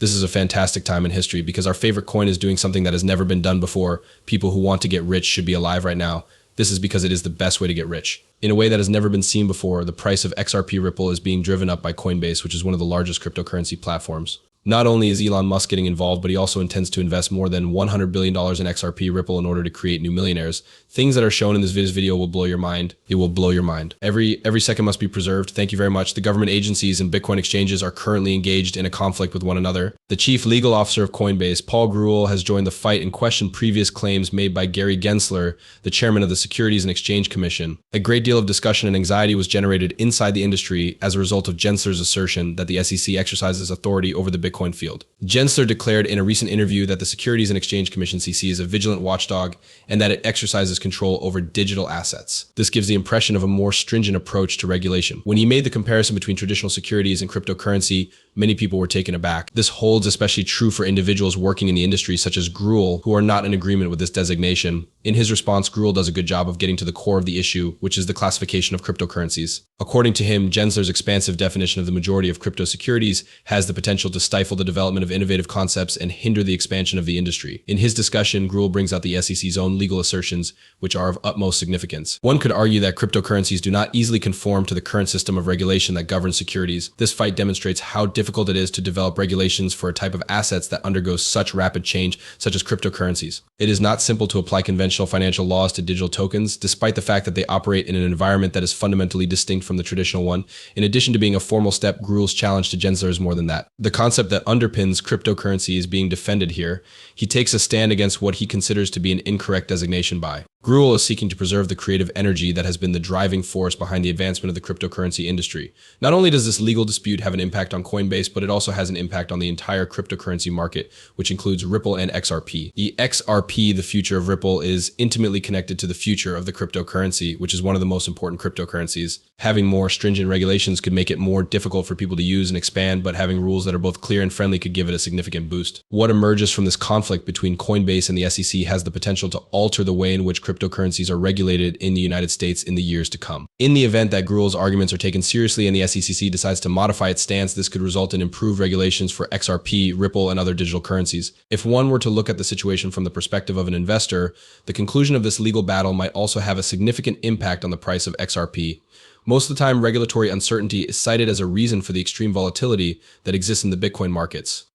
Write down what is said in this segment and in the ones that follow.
This is a fantastic time in history because our favorite coin is doing something that has never been done before. People who want to get rich should be alive right now. This is because it is the best way to get rich. In a way that has never been seen before, the price of XRP Ripple is being driven up by Coinbase, which is one of the largest cryptocurrency platforms. Not only is Elon Musk getting involved, but he also intends to invest more than $100 billion in XRP Ripple in order to create new millionaires. Things that are shown in this video will blow your mind. It will blow your mind. Every second must be preserved. Thank you very much. The government agencies and Bitcoin exchanges are currently engaged in a conflict with one another. The chief legal officer of Coinbase, Paul Grewal, has joined the fight and questioned previous claims made by Gary Gensler, the chairman of the Securities and Exchange Commission. A great deal of discussion and anxiety was generated inside the industry as a result of Gensler's assertion that the SEC exercises authority over the Bitcoin field. Gensler declared in a recent interview that the Securities and Exchange Commission (SEC) is a vigilant watchdog and that it exercises control over digital assets. This gives the impression of a more stringent approach to regulation. When he made the comparison between traditional securities and cryptocurrency, many people were taken aback. This holds especially true for individuals working in the industry such as Grewal, who are not in agreement with this designation. In his response, Grewal does a good job of getting to the core of the issue, which is the classification of cryptocurrencies. According to him, Gensler's expansive definition of the majority of crypto securities has the potential to stifle the development of innovative concepts and hinder the expansion of the industry. In his discussion, Grewal brings out the SEC's own legal assertions, which are of utmost significance. One could argue that cryptocurrencies do not easily conform to the current system of regulation that governs securities. This fight demonstrates how difficult it is to develop regulations for a type of assets that undergoes such rapid change, such as cryptocurrencies. It is not simple to apply conventional financial laws to digital tokens, despite the fact that they operate in an environment that is fundamentally distinct from the traditional one. In addition to being a formal step, Grewal's challenge to Gensler is more than that. The concept that underpins cryptocurrency is being defended here. He takes a stand against what he considers to be an incorrect designation by. Grewal is seeking to preserve the creative energy that has been the driving force behind the advancement of the cryptocurrency industry. Not only does this legal dispute have an impact on Coinbase, but it also has an impact on the entire cryptocurrency market, which includes Ripple and XRP. The XRP, the future of Ripple, is intimately connected to the future of the cryptocurrency, which is one of the most important cryptocurrencies. Having more stringent regulations could make it more difficult for people to use and expand, but having rules that are both clear and friendly could give it a significant boost. What emerges from this conflict between Coinbase and the SEC has the potential to alter the way in which cryptocurrencies are regulated in the United States in the years to come. In the event that Grewal's arguments are taken seriously and the SEC decides to modify its stance, this could result in improved regulations for XRP, Ripple, and other digital currencies. If one were to look at the situation from the perspective of an investor, the conclusion of this legal battle might also have a significant impact on the price of XRP. Most of the time, regulatory uncertainty is cited as a reason for the extreme volatility that exists in the Bitcoin markets.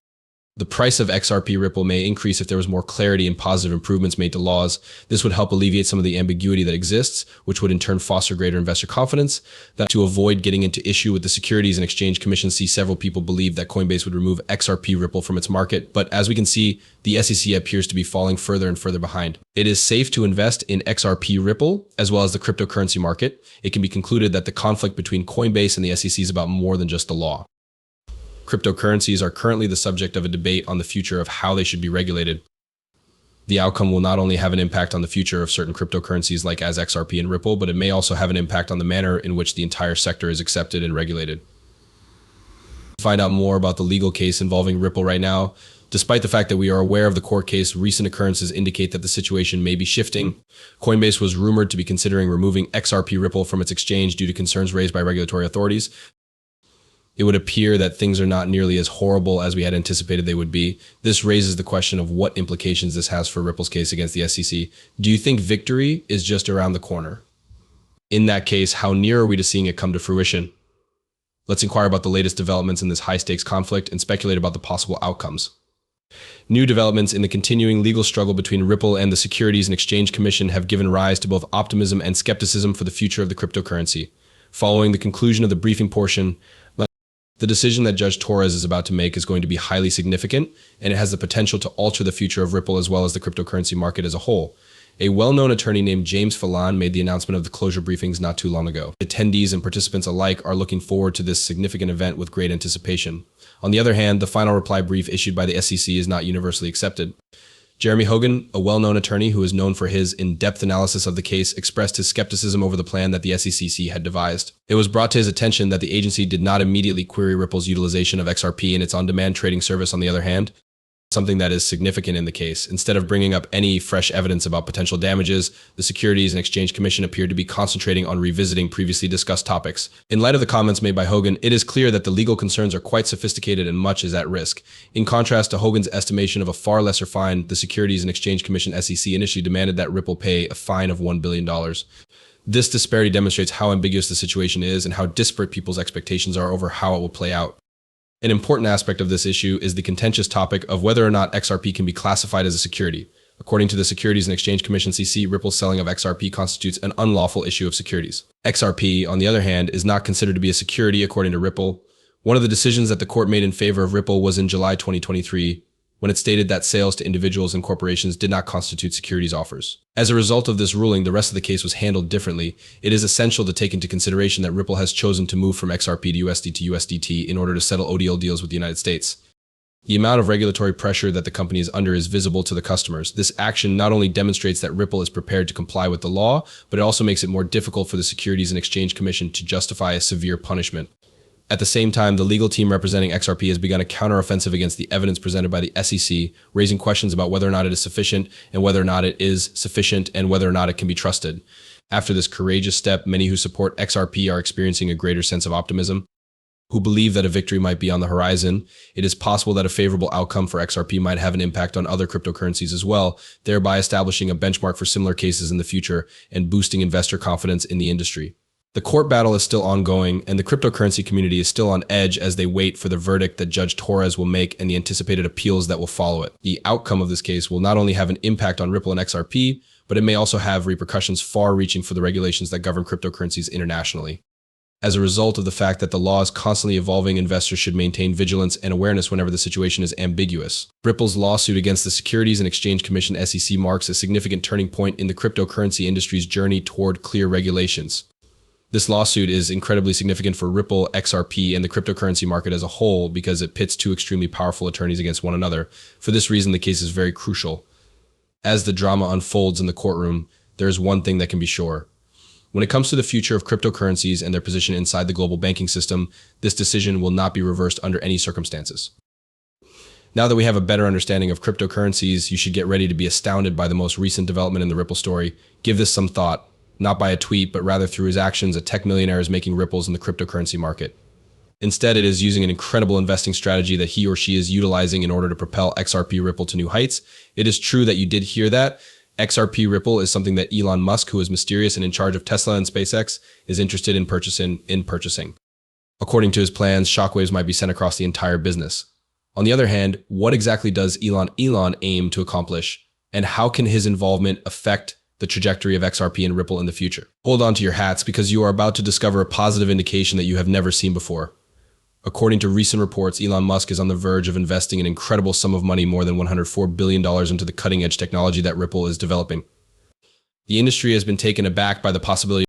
The price of XRP Ripple may increase if there was more clarity and positive improvements made to laws. This would help alleviate some of the ambiguity that exists, which would in turn foster greater investor confidence. That to avoid getting into issue with the Securities and Exchange Commission, several people believe that Coinbase would remove XRP Ripple from its market, but as we can see, the SEC appears to be falling further and further behind. It is safe to invest in XRP Ripple, as well as the cryptocurrency market. It can be concluded that the conflict between Coinbase and the SEC is about more than just the law. Cryptocurrencies are currently the subject of a debate on the future of how they should be regulated. The outcome will not only have an impact on the future of certain cryptocurrencies like as XRP and Ripple, but it may also have an impact on the manner in which the entire sector is accepted and regulated. To find out more about the legal case involving Ripple right now, despite the fact that we are aware of the court case, recent occurrences indicate that the situation may be shifting. Coinbase was rumored to be considering removing XRP Ripple from its exchange due to concerns raised by regulatory authorities. It would appear that things are not nearly as horrible as we had anticipated they would be. This raises the question of what implications this has for Ripple's case against the SEC. Do you think victory is just around the corner? In that case, how near are we to seeing it come to fruition? Let's inquire about the latest developments in this high-stakes conflict and speculate about the possible outcomes. New developments in the continuing legal struggle between Ripple and the Securities and Exchange Commission have given rise to both optimism and skepticism for the future of the cryptocurrency. Following the conclusion of the briefing portion, the decision that Judge Torres is about to make is going to be highly significant, and it has the potential to alter the future of Ripple as well as the cryptocurrency market as a whole. A well-known attorney named James Phelan made the announcement of the closure briefings not too long ago. Attendees and participants alike are looking forward to this significant event with great anticipation. On the other hand, the final reply brief issued by the SEC is not universally accepted. Jeremy Hogan, a well-known attorney who is known for his in-depth analysis of the case, expressed his skepticism over the plan that the SEC had devised. It was brought to his attention that the agency did not immediately query Ripple's utilization of XRP in its on-demand trading service. On the other hand, something that is significant in the case. Instead of bringing up any fresh evidence about potential damages, the Securities and Exchange Commission appeared to be concentrating on revisiting previously discussed topics. In light of the comments made by Hogan, it is clear that the legal concerns are quite sophisticated and much is at risk. In contrast to Hogan's estimation of a far lesser fine, the Securities and Exchange Commission (SEC) initially demanded that Ripple pay a fine of $1 billion. This disparity demonstrates how ambiguous the situation is and how disparate people's expectations are over how it will play out. An important aspect of this issue is the contentious topic of whether or not XRP can be classified as a security. According to the Securities and Exchange Commission (SEC), Ripple's selling of XRP constitutes an unlawful issue of securities. XRP, on the other hand, is not considered to be a security according to Ripple. One of the decisions that the court made in favor of Ripple was in July 2023, when it stated that sales to individuals and corporations did not constitute securities offers. As a result of this ruling, the rest of the case was handled differently. It is essential to take into consideration that Ripple has chosen to move from XRP to USD to USDT in order to settle ODL deals with the United States. The amount of regulatory pressure that the company is under is visible to the customers. This action not only demonstrates that Ripple is prepared to comply with the law, but it also makes it more difficult for the Securities and Exchange Commission to justify a severe punishment. At the same time, the legal team representing XRP has begun a counteroffensive against the evidence presented by the SEC, raising questions about whether or not it is sufficient and whether or not it is sufficient and whether or not it can be trusted. After this courageous step, many who support XRP are experiencing a greater sense of optimism, who believe that a victory might be on the horizon. It is possible that a favorable outcome for XRP might have an impact on other cryptocurrencies as well, thereby establishing a benchmark for similar cases in the future and boosting investor confidence in the industry. The court battle is still ongoing, and the cryptocurrency community is still on edge as they wait for the verdict that Judge Torres will make and the anticipated appeals that will follow it. The outcome of this case will not only have an impact on Ripple and XRP, but it may also have repercussions far-reaching for the regulations that govern cryptocurrencies internationally. As a result of the fact that the law is constantly evolving, investors should maintain vigilance and awareness whenever the situation is ambiguous. Ripple's lawsuit against the Securities and Exchange Commission (SEC) marks a significant turning point in the cryptocurrency industry's journey toward clear regulations. This lawsuit is incredibly significant for Ripple, XRP, and the cryptocurrency market as a whole because it pits two extremely powerful attorneys against one another. For this reason, the case is very crucial. As the drama unfolds in the courtroom, there is one thing that can be sure. When it comes to the future of cryptocurrencies and their position inside the global banking system, this decision will not be reversed under any circumstances. Now that we have a better understanding of cryptocurrencies, you should get ready to be astounded by the most recent development in the Ripple story. Give this some thought. Not by a tweet, but rather through his actions, a tech millionaire is making ripples in the cryptocurrency market. Instead, it is using an incredible investing strategy that he or she is utilizing in order to propel XRP Ripple to new heights. It is true that you did hear that. XRP Ripple is something that Elon Musk, who is mysterious and in charge of Tesla and SpaceX, is interested in purchasing. According to his plans, shockwaves might be sent across the entire business. On the other hand, what exactly does Elon aim to accomplish, and how can his involvement affect the trajectory of XRP and Ripple in the future? Hold on to your hats because you are about to discover a positive indication that you have never seen before. According to recent reports, Elon Musk is on the verge of investing an incredible sum of money, more than $104 billion, into the cutting-edge technology that Ripple is developing. The industry has been taken aback by the possibility